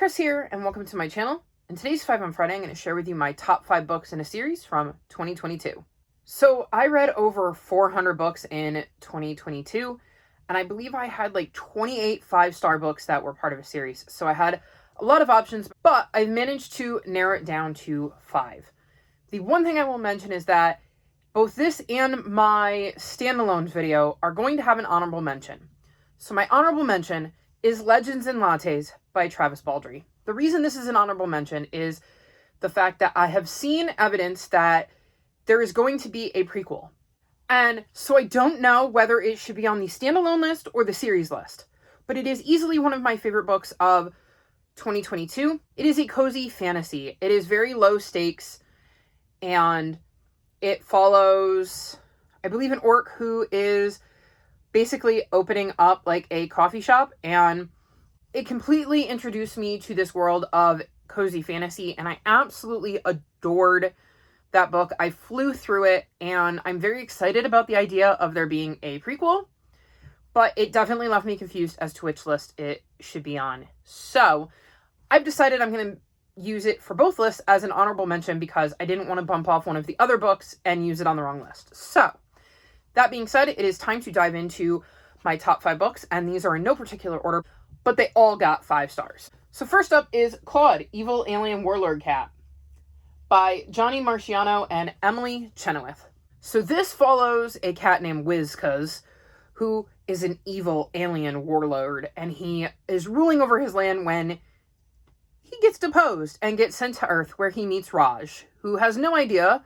Chris here, and welcome to my channel. In today's 5 on Friday, I'm going to share with you my top 5 books in a series from 2022. So I read over 400 books in 2022, and I believe I had like 28 5-star books that were part of a series. So I had a lot of options, but I managed to narrow it down to 5. The one thing I will mention is that both this and my standalone video are going to have an honorable mention. So my honorable mention is Legends and Lattes by Travis Baldree. The reason this is an honorable mention is the fact that I have seen evidence that there is going to be a prequel. And so I don't know whether it should be on the standalone list or the series list, but it is easily one of my favorite books of 2022. It is a cozy fantasy. It is very low stakes, and it follows, I believe, an orc who is basically opening up like a coffee shop, and it completely introduced me to this world of cozy fantasy, and I absolutely adored that book. I flew through it, and I'm very excited about the idea of there being a prequel, but it definitely left me confused as to which list it should be on. So I've decided I'm going to use it for both lists as an honorable mention because I didn't want to bump off one of the other books and use it on the wrong list. So that being said, it is time to dive into my top 5 books, and these are in no particular order, but they all got 5 stars. So first up is Claude, Evil Alien Warlord Cat by Johnny Marciano and Emily Chenoweth. So this follows a cat named Wizcuz, who is an evil alien warlord, and he is ruling over his land when he gets deposed and gets sent to Earth, where he meets Raj, who has no idea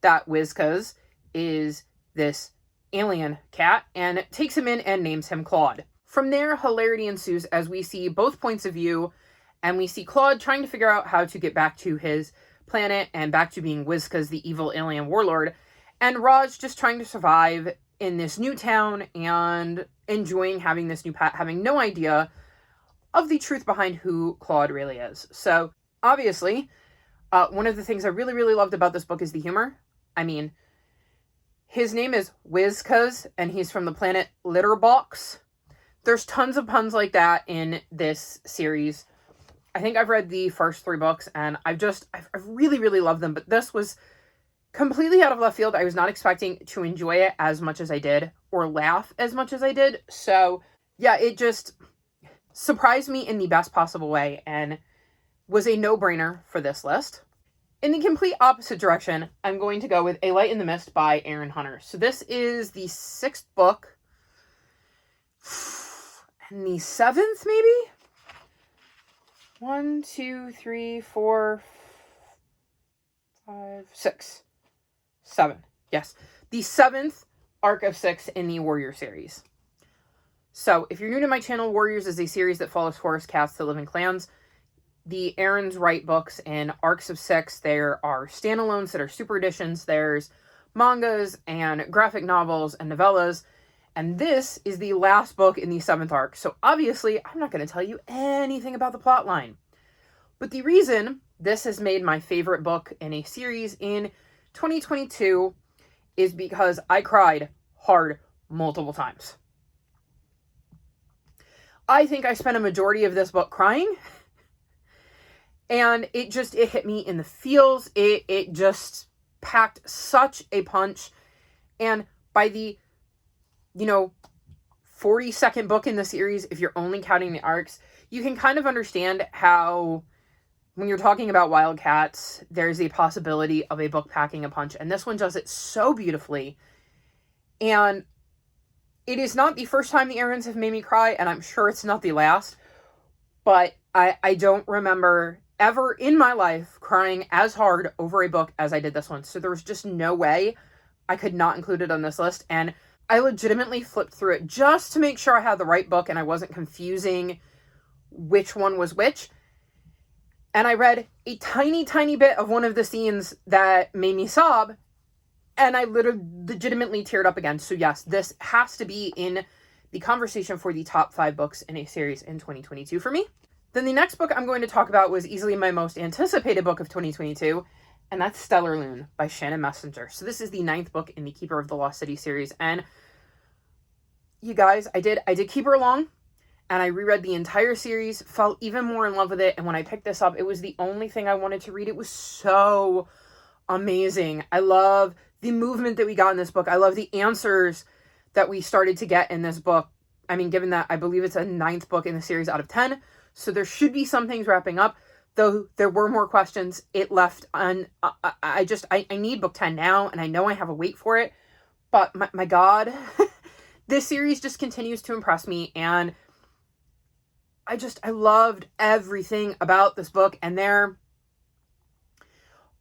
that Wizcuz is this alien cat, and takes him in and names him Claude. From there, hilarity ensues as we see both points of view, and we see Claude trying to figure out how to get back to his planet and back to being Wizcuz, the evil alien warlord, and Raj just trying to survive in this new town and enjoying having this new pet, having no idea of the truth behind who Claude really is. So, obviously, one of the things I really, really loved about this book is the humor. I mean, his name is Wizcuz, and he's from the planet Litterbox. There's tons of puns like that in this series. I think I've read the first 3 books, and I've really, really loved them, but this was completely out of left field. I was not expecting to enjoy it as much as I did, or laugh as much as I did. So, yeah, it just surprised me in the best possible way, and was a no-brainer for this list. In the complete opposite direction, I'm going to go with A Light in the Mist by Aaron Hunter. So this is the 6th book, and the 7th, maybe? 1, 2, 3, 4, 5, 6, 7. Yes. The 7th arc of 6 in the Warrior series. So, if you're new to my channel, Warriors is a series that follows forest cats that live in clans. The Aaron's write books in arcs of 6. There are standalones that are super editions. There's mangas and graphic novels and novellas. And this is the last book in the 7th arc. So obviously, I'm not going to tell you anything about the plot line. But the reason this has made my favorite book in a series in 2022 is because I cried hard multiple times. I think I spent a majority of this book crying. And it hit me in the feels. It just packed such a punch. And by the, 42nd book in the series, if you're only counting the arcs, you can kind of understand how, when you're talking about Wildcats, there's a possibility of a book packing a punch. And this one does it so beautifully. And it is not the first time the Aarons have made me cry, and I'm sure it's not the last. But I don't remember ever in my life crying as hard over a book as I did this one. So there was just no way I could not include it on this list. And I legitimately flipped through it just to make sure I had the right book and I wasn't confusing which one was which. And I read a tiny, tiny bit of one of the scenes that made me sob, and I legitimately teared up again. So yes, this has to be in the conversation for the top 5 books in a series in 2022 for me. Then the next book I'm going to talk about was easily my most anticipated book of 2022, and that's Stellar Loon by Shannon Messenger. So this is the 9th book in the Keeper of the Lost City series, and you guys, I did keep her along, and I reread the entire series, fell even more in love with it, and when I picked this up, it was the only thing I wanted to read. It was so amazing. I love the movement that we got in this book. I love the answers that we started to get in this book. I mean, given that I believe it's a 9th book in the series out of 10, so there should be some things wrapping up, though there were more questions it left on. I need book 10 now, and I know I have a wait for it, but my God, this series just continues to impress me, and I loved everything about this book, and there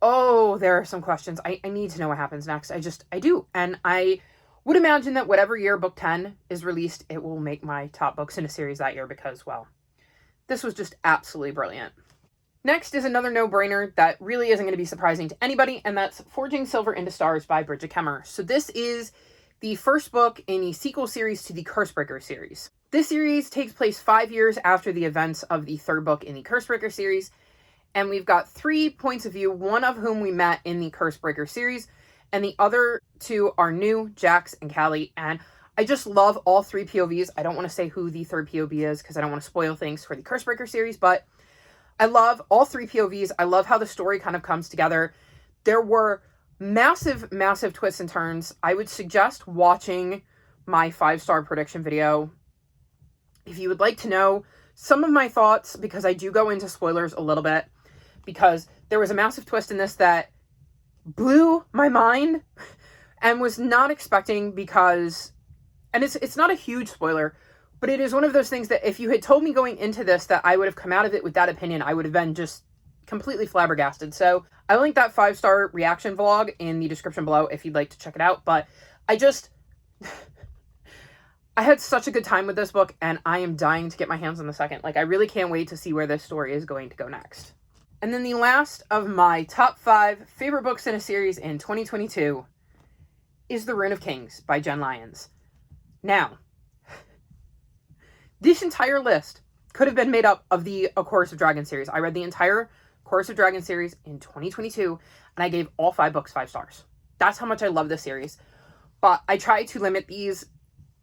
are some questions. I need to know what happens next. I do, and I would imagine that whatever year book 10 is released, it will make my top books in a series that year because, well, this was just absolutely brilliant. Next is another no-brainer that really isn't going to be surprising to anybody, and that's Forging Silver into Stars by Brigid Kemmerer. So this is the first book in the sequel series to the Cursebreaker series. This series takes place 5 years after the events of the 3rd book in the Cursebreaker series, and we've got 3 points of view, one of whom we met in the Cursebreaker series, and the other 2 are new, Jax and Callie, and I just love all 3 POVs. I don't want to say who the 3rd POV is because I don't want to spoil things for the Cursebreaker series, but I love all 3 POVs. I love how the story kind of comes together. There were massive, massive twists and turns. I would suggest watching my 5-star prediction video if you would like to know some of my thoughts, because I do go into spoilers a little bit, because there was a massive twist in this that blew my mind and was not expecting, because, and it's not a huge spoiler, but it is one of those things that if you had told me going into this that I would have come out of it with that opinion, I would have been just completely flabbergasted. So I will link that 5-star reaction vlog in the description below if you'd like to check it out. But I had such a good time with this book, and I am dying to get my hands on the second. Like, I really can't wait to see where this story is going to go next. And then the last of my top 5 favorite books in a series in 2022 is The Rune of Kings by Jenn Lyons. Now, this entire list could have been made up of the A Chorus of Dragons series. I read the entire Chorus of Dragons series in 2022, and I gave all 5 books 5 stars. That's how much I love this series. But I try to limit these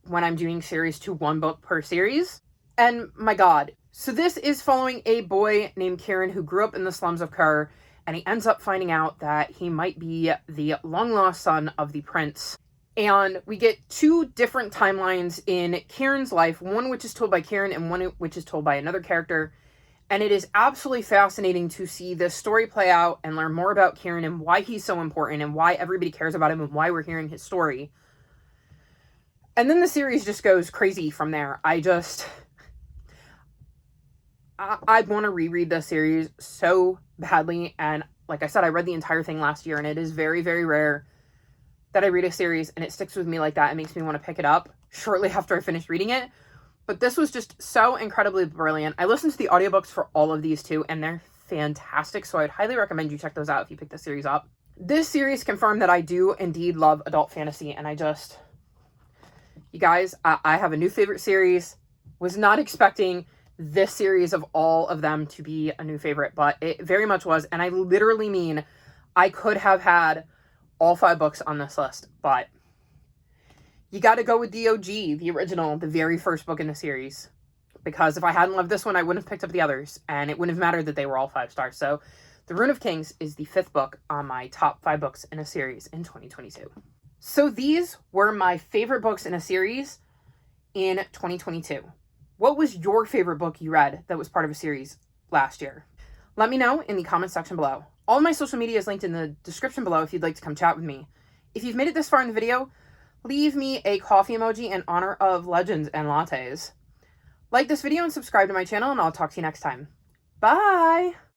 when I'm doing series to 1 book per series. And my God. So this is following a boy named Kieran who grew up in the slums of Kerr, and he ends up finding out that he might be the long-lost son of the prince. And we get 2 different timelines in Kieran's life, one which is told by Kieran and one which is told by another character. And it is absolutely fascinating to see this story play out and learn more about Kieran and why he's so important and why everybody cares about him and why we're hearing his story. And then the series just goes crazy from there. I want to reread this series so badly. And like I said, I read the entire thing last year, and it is very, very rare that I read a series and it sticks with me like that. It makes me want to pick it up shortly after I finish reading it. But this was just so incredibly brilliant. I listened to the audiobooks for all of these too, and they're fantastic. So I'd highly recommend you check those out if you pick the series up. This series confirmed that I do indeed love adult fantasy, and you guys, I have a new favorite series. Was not expecting this series of all of them to be a new favorite, but it very much was. And I literally mean I could have had all 5 books on this list, but you got to go with the OG, the original, the very first book in the series. Because if I hadn't loved this one, I wouldn't have picked up the others, and it wouldn't have mattered that they were all 5 stars. So The Rune of Kings is the 5th book on my top 5 books in a series in 2022. So these were my favorite books in a series in 2022. What was your favorite book you read that was part of a series last year? Let me know in the comments section below. All my social media is linked in the description below if you'd like to come chat with me. If you've made it this far in the video, leave me a coffee emoji in honor of legends and lattes. Like this video and subscribe to my channel, and I'll talk to you next time. Bye!